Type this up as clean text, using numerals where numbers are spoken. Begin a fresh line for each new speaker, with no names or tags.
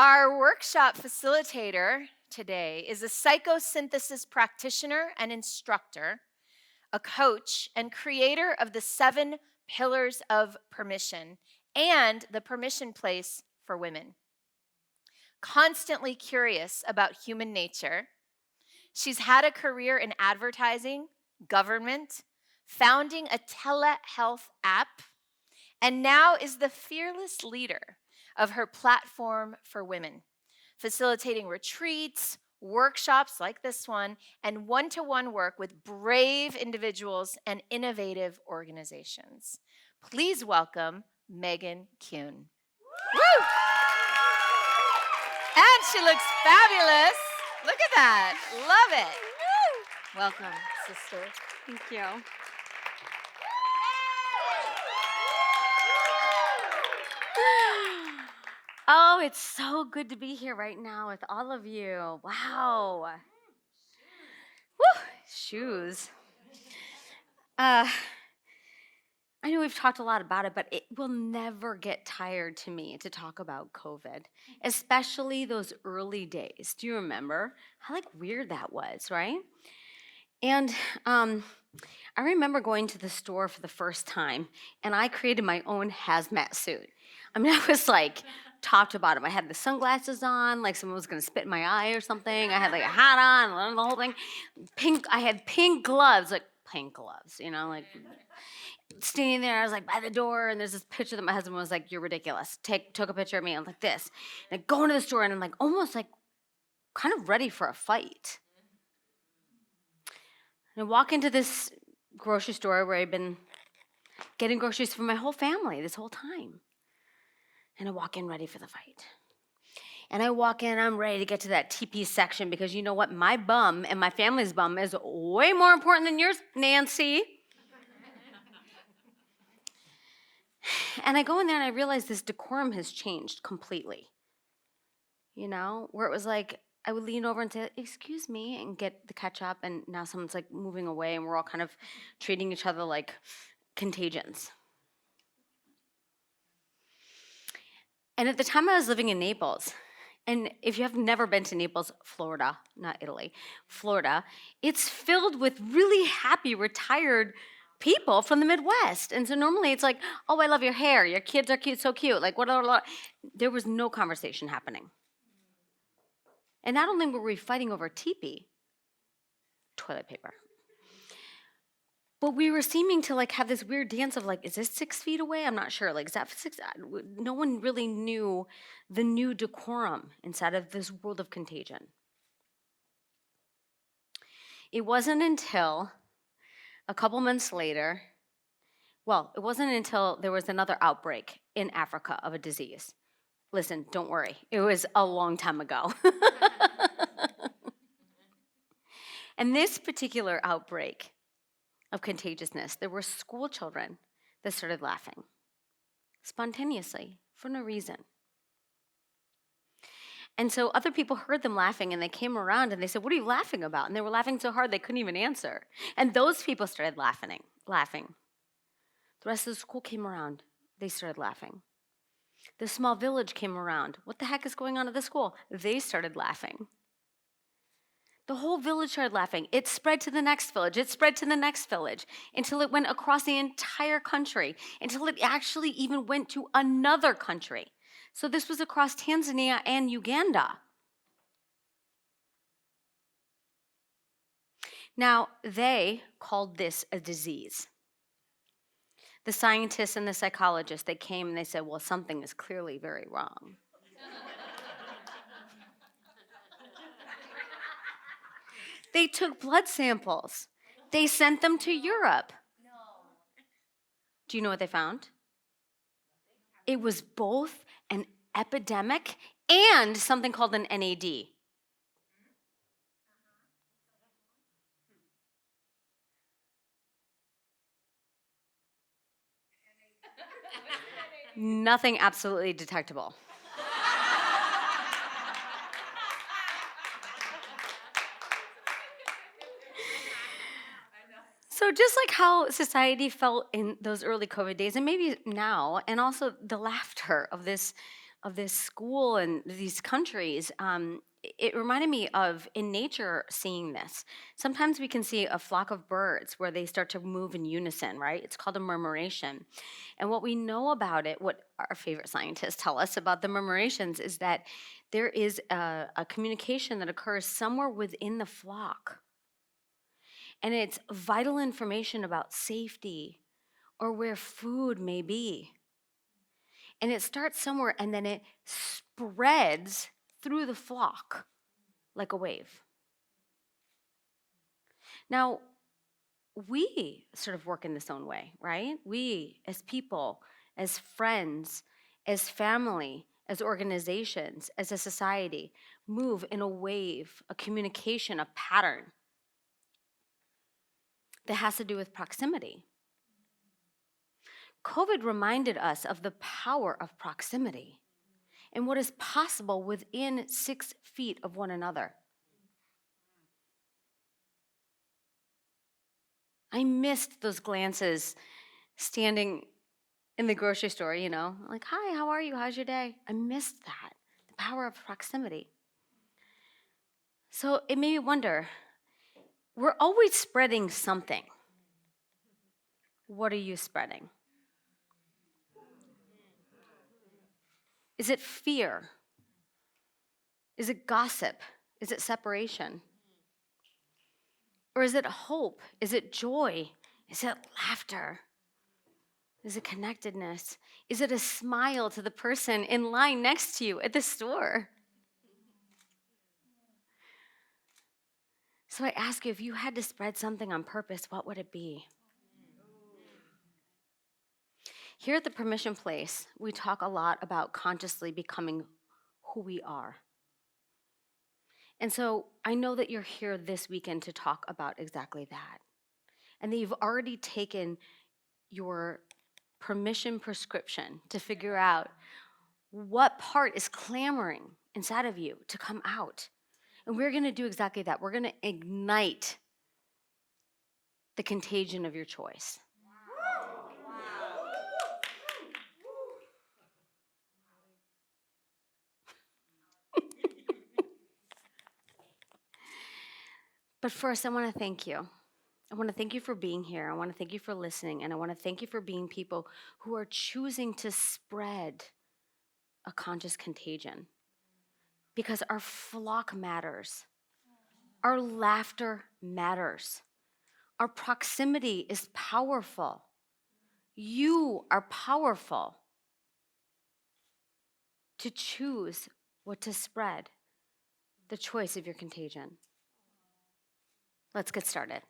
Our workshop facilitator today is a psychosynthesis practitioner and instructor, a coach, and creator of the 7 Pillars of Permission and the Permission Place for Women. Constantly curious about human nature, she's had a career in advertising, government, founding a telehealth app, and now is the fearless leader of her platform for women, facilitating retreats, workshops like this one, and one-to-one work with brave individuals and innovative organizations. Please welcome Megan Kuhn. Woo! And she looks fabulous. Look at that. Love it. Welcome, sister.
Thank you. Oh, it's so good to be here right now with all of you. Wow. Woo, shoes. I know we've talked a lot about it, but it will never get tired to me to talk about COVID, especially those early days. Do you remember how weird that was, right? And I remember going to the store for the first time, and I created my own hazmat suit. I mean, I was top to bottom. I had the sunglasses on, like someone was gonna spit in my eye or something. I had a hat on, the whole thing. I had pink gloves, standing there. I was by the door, and there's this picture that my husband was "You're ridiculous." Took a picture of me. I'm like this, and I go into the store, and I'm almost kind of ready for a fight. And I walk into this grocery store where I've been getting groceries for my whole family this whole time. And I walk in ready for the fight. And I walk in, I'm ready to get to that TP section because you know what? My bum and my family's bum is way more important than yours, Nancy. And I go in there and I realize this decorum has changed completely. Where it was I would lean over and say, "Excuse me," and get the ketchup, and now someone's moving away, and we're all kind of treating each other like contagions. And at the time I was living in Naples, and if you have never been to Naples, Florida, not Italy, Florida, it's filled with really happy, retired people from the Midwest. And so normally it's "Oh, I love your hair. Your kids are cute, so cute." What? There was no conversation happening. And not only were we fighting over teepee, toilet paper, but we were seeming to have this weird dance of is this 6 feet away? I'm not sure. Is that 6? No one really knew the new decorum inside of this world of contagion. It wasn't until a couple months later, it wasn't until there was another outbreak in Africa of a disease. Listen, don't worry. It was a long time ago. And this particular outbreak of contagiousness, there were school children that started laughing spontaneously for no reason. And so other people heard them laughing, and they came around and they said, "What are you laughing about?" And they were laughing so hard they couldn't even answer. And those people started laughing. The rest of the school came around. They started laughing. The small village came around. "What the heck is going on at the school?" They started laughing. The whole village started laughing. It spread to the next village. It spread to the next village until it went across the entire country, until it actually even went to another country. So this was across Tanzania and Uganda. Now, they called this a disease. The scientists and the psychologists, they came and they said, "Well, something is clearly very wrong." They took blood samples. They sent them to Europe. Do you know what they found? It was both an epidemic and something called an NAD. Nothing absolutely detectable. So just like how society felt in those early COVID days, and maybe now, and also the laughter of this of this school and these countries, it reminded me of in nature seeing this. Sometimes we can see a flock of birds where they start to move in unison, right? It's called a murmuration. And what we know about it, what our favorite scientists tell us about the murmurations, is that there is a communication that occurs somewhere within the flock. And it's vital information about safety or where food may be. And it starts somewhere and then it spreads through the flock like a wave. Now, we sort of work in this own way, right? We, as people, as friends, as family, as organizations, as a society, move in a wave, a communication, a pattern that has to do with proximity. COVID reminded us of the power of proximity and what is possible within 6 feet of one another. I missed those glances standing in the grocery store, like, hi, how are you? How's your day? I missed that, the power of proximity. So it made me wonder, we're always spreading something. What are you spreading? Is it fear? Is it gossip? Is it separation? Or is it hope? Is it joy? Is it laughter? Is it connectedness? Is it a smile to the person in line next to you at the store? So I ask you, if you had to spread something on purpose, what would it be? Here at the Permission Place, we talk a lot about consciously becoming who we are. And so I know that you're here this weekend to talk about exactly that. And that you've already taken your permission prescription to figure out what part is clamoring inside of you to come out. And we're going to do exactly that. We're going to ignite the contagion of your choice. But first, I want to thank you. I want to thank you for being here. I want to thank you for listening. And I want to thank you for being people who are choosing to spread a conscious contagion. Because our flock matters. Our laughter matters. Our proximity is powerful. You are powerful to choose what to spread, the choice of your contagion. Let's get started.